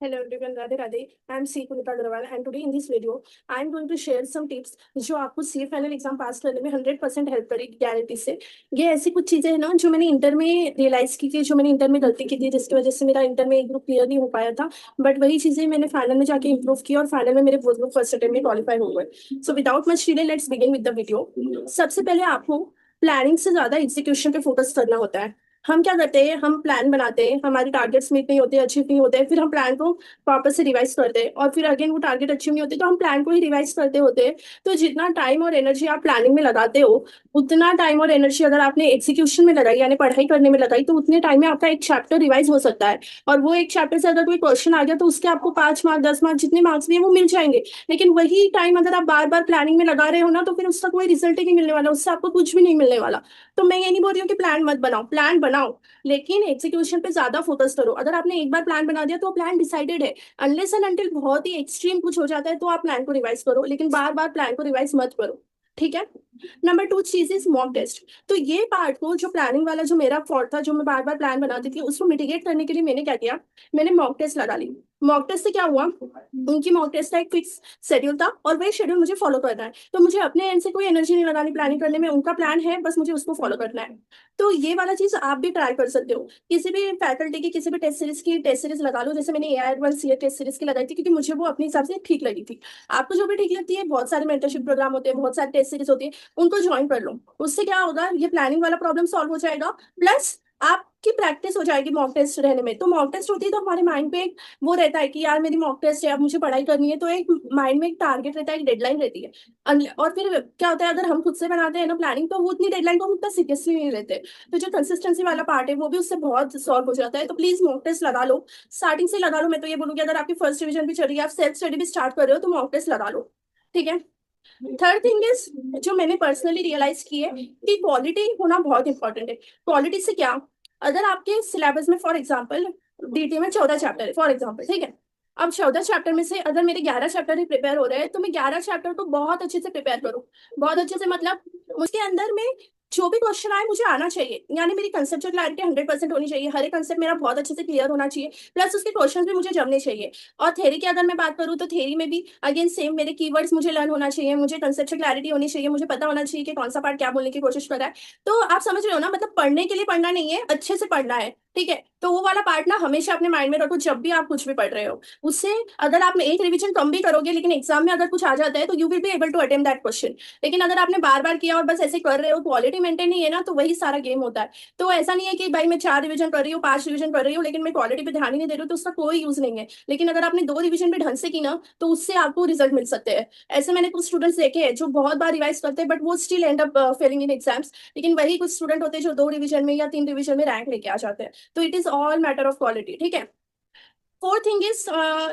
Hello everyone, Radhe Radhe. I am C. Punita Agrawal and today in this video I am going to share some tips जो आपको सी final exam पास करने में 100% help करेगी guarantee से। ये ऐसी कुछ चीजें हैं ना जो मैंने इंटर में रियलाइज की थी, जो मैंने इंटर में गलती की थी जिसकी वजह से मेरा इंटर में एक ग्रुप क्लियर नहीं हो पाया था। बट वही चीजें मैंने फाइनल में जाके इंप्रूव की और फाइनल में मेरे वो ग्रुप फर्स्ट अटेम्प्ट में क्वालिफाई हो गए। So without much delay let's begin with the video. सबसे पहले आपको प्लानिंग से ज्यादा एग्जीक्यूशन पे फोकस करना होता है। हम क्या करते हैं, हम प्लान बनाते हैं, हमारे टारगेट्स मीट नहीं होते, अचीव नहीं होते, फिर हम प्लान को वापस से रिवाइज करते हैं और फिर अगेन वो टारगेट अचीव नहीं होते तो हम प्लान को ही रिवाइज करते होते हैं। तो जितना टाइम और एनर्जी आप प्लानिंग में लगाते हो उतना टाइम और एनर्जी अगर आपने एग्जीक्यूशन में लगाई यानी पढ़ाई करने में लगाई तो उतने टाइम में आपका एक चैप्टर रिवाइज हो सकता है। और वो एक चैप्टर से अगर कोई क्वेश्चन आ गया तो उसके आपको 5 मार्क 10 मार्क जितने मार्क्स भी है वो मिल जाएंगे। लेकिन वही टाइम अगर आप बार बार प्लानिंग में लगा रहे हो ना तो फिर उसका कोई रिजल्ट ही नहीं मिलने वाला, उससे आपको कुछ भी नहीं मिलने वाला। तो मैं ये नहीं बोल रही हूँ कि प्लान मत बनाओ, प्लान बनाओ लेकिन एग्जीक्यूशन पे ज्यादा फोकस करो। अगर आपने एक बार प्लान बना दिया तो प्लान डिसाइडेड है। अनलेस एंड अनटिल बहुत ही एक्सट्रीम कुछ हो जाता है तो आप प्लान को रिवाइज करो, लेकिन बार बार प्लान को रिवाइज मत करो। ठीक है। नंबर 2 चीज इज मॉक टेस्ट। तो ये पार्ट को जो प्लानिंग वाला जो मेरा फॉल्ट था, जो मैं बार बार प्लान बनाती थी, उसको मिटिगेट करने के लिए मैंने क्या किया, मैंने मॉक टेस्ट लगा ली। मॉक टेस्ट से क्या हुआ, उनकी मॉक टेस्ट का एक फिक्स शेड्यूल था और वही शेड्यूल मुझे फॉलो करना है। तो मुझे अपने एंड से कोई एनर्जी नहीं लगानी प्लानिंग करने में, उनका प्लान है बस मुझे उसको फॉलो करना है। तो ये वाला चीज आप भी ट्राई कर सकते हो। किसी भी फैकल्टी की किसी भी टेस्ट सीरीज की टेस्ट सीरीज लगा लो, जैसे मैंने AIR-1 टेस्ट सीरीज की लगाई थी क्योंकि मुझे वो अपने हिसाब से ठीक लगी थी। आपको जो भी ठीक लगती है, बहुत सारे मेंटरशिप प्रोग्राम होते हैं, बहुत सारे टेस्ट सीरीज होती है, उनको ज्वाइन कर लो। उससे क्या होगा, ये प्लानिंग वाला प्रॉब्लम सॉल्व हो जाएगा, प्लस आपकी प्रैक्टिस हो जाएगी मॉक टेस्ट रहने में। तो मॉक टेस्ट होती है तो हमारे माइंड पे एक वो रहता है कि यार मेरी मॉक टेस्ट है, अब मुझे पढ़ाई करनी है, तो एक माइंड में एक टारगेट रहता है, एक डेडलाइन रहती है। और फिर क्या होता है, अगर हम खुद से बनाते हैं ना प्लानिंग तो वो उतनी डेडलाइन को हम उतना सीरियसली नहीं लेते। तो जो कंसिस्टेंसी वाला पार्ट है वो भी उससे बहुत सॉल्व हो जाता है। तो प्लीज मॉक टेस्ट लगा लो, स्टार्टिंग से लगा लो। मैं तो ये बोलूंगी अगर आपकी फर्स्ट डिवीजन भी चल रही है, आप सेल्फ स्टडी भी स्टार्ट कर रहे हो तो मॉक टेस्ट लगा लो। ठीक है। थर्ड थिंग इज जो मैंने पर्सनली रियलाइज की है कि क्वालिटी होना बहुत इंपॉर्टेंट है। क्वालिटी से क्या, अगर आपके सिलेबस में फॉर एग्जाम्पल DT में 14 चैप्टर है फॉर एग्जाम्पल, ठीक है। अब 14 चैप्टर में से अगर मेरे 11 चैप्टर ही प्रिपेयर हो रहे हैं तो मैं 11 चैप्टर को बहुत अच्छे से प्रिपेयर करूँ। बहुत अच्छे से मतलब उसके अंदर में जो भी क्वेश्चन आए मुझे आना चाहिए, यानी मेरी कंसेप्चुअल क्लैरिटी 100% होनी चाहिए, हर एक कंसेप्ट मेरा बहुत अच्छे से क्लियर होना चाहिए, प्लस उसके क्वेश्चन भी मुझे जमने चाहिए। और थ्योरी की अगर मैं बात करूँ तो थ्योरी में भी अगेन सेम मेरे कीवर्ड्स मुझे लर्न होना चाहिए, मुझे कंसेप्चुअल क्लैरिटी होनी चाहिए, मुझे पता होना चाहिए कि कौन सा पार्ट क्या बोलने की कोशिश कर रहा है। तो आप समझ रहे हो ना, मतलब पढ़ने के लिए पढ़ना नहीं है, अच्छे से पढ़ना है। ठीक है। तो वो वाला पार्ट ना हमेशा अपने माइंड में रखो जब भी आप कुछ भी पढ़ रहे हो। उससे अगर आप एक रिवीजन कम भी करोगे लेकिन एग्जाम में अगर कुछ आ जाता है तो you will be able to attempt that question. लेकिन अगर आपने बार बार किया और बस ऐसे कर रहे हो, क्वालिटी मेंटेन नहीं है ना, तो वही सारा गेम होता है। तो ऐसा नहीं है कि भाई मैं 4 रिवीजन कर रही हूँ, 5 रिवीजन कर रही हूँ लेकिन मैं क्वालिटी पे ध्यान ही नहीं दे रही हूँ, तो उसका कोई यूज नहीं है। लेकिन अगर आपने 2 रिवीजन भी ढंग से की ना तो उससे आपको रिजल्ट मिल सकते हैं। ऐसे मैंने कुछ स्टूडेंट्स देखे हैं जो बहुत बार रिवाइज करते हैं बट वो still and up Fehling in exams. लेकिन वही कुछ स्टूडेंट होते हैं जो 2 रिवीजन में या 3 रिवीजन में रैंक लेके आ जाते हैं। तो it is all matter of quality. ठीक है। फोर्थ थिंग इज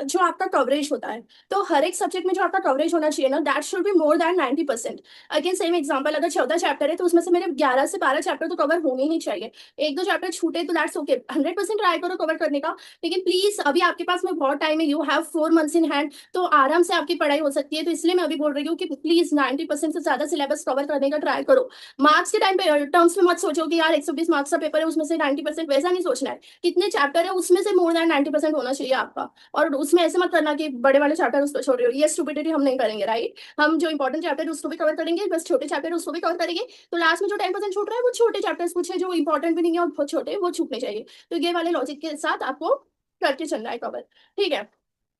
जो आपका कवरेज होता है, तो हर एक सब्जेक्ट में जो आपका कवरेज होना चाहिए ना, that should be more than 90%। Again same example, अगर 14 चैप्टर है तो उसमें से मेरे 11 से 12 चैप्टर तो कवर होने ही चाहिए। 1-2 चैप्टर छूटे तो दैट्स ओके, 100% ट्राई करो कवर करने का। लेकिन प्लीज अभी आपके पास में बहुत टाइम है, you have 4 months in hand, तो आराम से आपकी पढ़ाई हो सकती है। तो इसलिए मैं अभी बोल रही हूँ कि प्लीज 90% से ज्यादा सिलेबस कवर करने का ट्राई करो। मार्क्स के टाइम पे टर्म्स में मत सोचो कि यार 120 मार्क्स का पेपर है उसमें से 90%, वैसा नहीं सोचना है। कितने चैप्टर है उसमें से मोर देन 90% होना चाहिए आपका। और उसमें ऐसे मत करना कि बड़े वाले चैप्टर उसको छोड़ रहे हो, ये स्टुपिडिटी हम नहीं करेंगे, राइट। हम जो इंपॉर्टेंट चैप्टर है उसको भी कवर करेंगे, बस छोटे चैप्टर उसको भी कवर करेंगे। तो लास्ट में जो 10% छूट रहा है वो छोटे चैप्टर्स कुछ है जो इंपॉर्टेंट भी नहीं है और बहुत छोटे, वो छूटने चाहिए। तो ये वाले लॉजिक के साथ आपको करके चलना है कवर। ठीक है।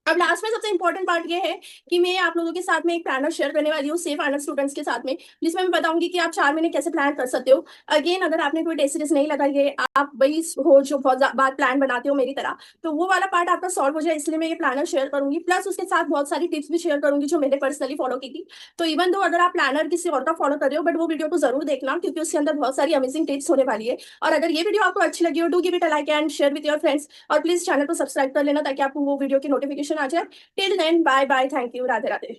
अब लास्ट में सबसे इंपॉर्टेंट पार्ट ये है कि मैं आप लोगों के साथ में एक प्लानर शेयर करने वाली हूँ सेफ फाइनल स्टूडेंट्स के साथ में, जिसमें मैं बताऊंगी कि आप 4 महीने कैसे प्लान कर सकते हो। अगेन अगर आपने कोई टेस्ट सीरीज नहीं लगाई है, आप वही हो जो बहुत बार प्लान बनाते हो मेरी तरह, तो वो वाला पार्ट आपका सॉल्व हो जाए, इसलिए मैं ये प्लानर शेयर करूंगी। प्लस उसके साथ बहुत सारी टिप्स भी शेयर करूंगी जो मैंने पर्सनली फॉलो की थी। तो इवन दो अगर आप प्लानर किसी और का फॉलो कर रहे हो, बट वो वीडियो को जरूर देखना क्योंकि उसके अंदर बहुत सारी अमेजिंग टिप्स होने वाली है। और अगर ये वीडियो आपको अच्छी लगी हो, do give it a like and share with your friends. और प्लीज चैनल को सब्सक्राइब कर लेना ताकि आपको वो वीडियो की नोटिफिकेशन आ जाए। Till then bye bye, thank you, Radhe Radhe.